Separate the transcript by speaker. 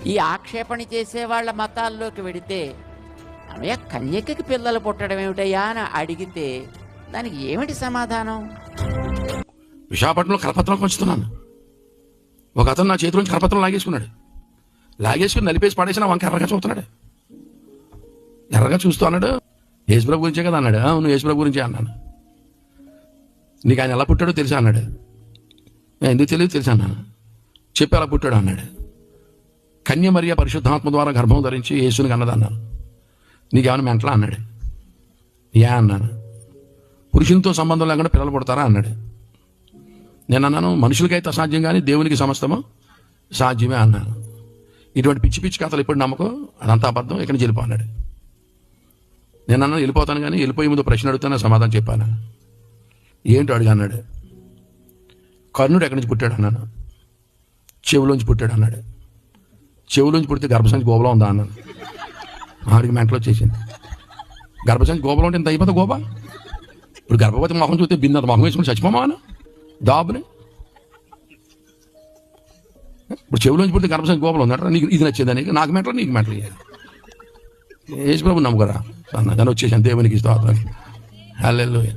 Speaker 1: ఈ ఆక్షేపణ చేసే వాళ్ళ మతాల్లోకి వెడితే అమ్మయ్య కన్యకకి పిల్లలు పుట్టడం ఏమిటయ్యా అని అడిగితే దానికి ఏమిటి సమాధానం?
Speaker 2: విశాఖపట్నంలో కరపత్రం పంచుతున్నాను. ఒక అతను నా చేతిలోంచి కరపత్రం లాగేసుకున్నాడు. లాగేసుకుని నలిపేసి పడేసి నా వంక ఎర్రగా చూస్తున్నాడు. ఎర్రగా చూస్తూ అన్నాడు, యేసుప్రభు గురించే కదా అన్నాడు. అవును యేసుప్రభు గురించే అన్నాను. నీకు ఆయన ఎలా పుట్టాడో తెలుసా అన్నాడు. ఎందుకు తెలియదు తెలుసా అన్నాను. చెప్పి అలా పుట్టాడు అన్నాడు. కన్య మరియ పరిశుద్ధాత్మ ద్వారా గర్భం ధరించి యేసుని కన్నది అన్నాను. నీకేమైనా మెంటలా అన్నాడు. యా అన్నాను. పురుషునితో సంబంధం లేకుండా పిల్లలు పుడతారా అన్నాడు. నేను అన్నాను, మనుషులకైతే అసాధ్యం కానీ దేవునికి సమస్తము సాధ్యమే అన్నాను. ఇటువంటి పిచ్చి పిచ్చి కథలు ఎప్పుడు నమ్మకం, అదంతా అబద్ధం, ఇక్కడి నుంచి వెళ్ళిపో అన్నాడు. నేను అన్నాను వెళ్ళిపోతాను కానీ వెళ్ళిపోయే ముందు ప్రశ్న అడుగుతాను, సమాధానం చెప్పాను. ఏంటో అడిగా అన్నాడు. కర్ణుడు ఎక్కడి నుంచి పుట్టాడు అన్నాను. చెవులోంచి పుట్టాడు అన్నాడు. చెవులోంచి పుడితే గర్భసంచి గోబలో ఉందా అన్నాను. ఆడికి మెంటలో వచ్చేసింది. గర్భసంచి గోబలో ఉంటే ఇంత అయిపోతా గోబా. ఇప్పుడు గర్భవతి మొహం చూస్తే బిందంత మొహం వేసుకుని చచ్చిపోమా అన్న దాబుని. ఇప్పుడు చెవులోంచి పుడితే గర్భసంచి గోబలో ఉందంట. నీకు ఇది నచ్చేదని నాకు మెంటలో నీకు మెంటలు యేసుప్రభు నమ్ముకరా అన్న. కానీ వచ్చేసాను. దేవునికి స్తోత్రం. హల్లెలూయా.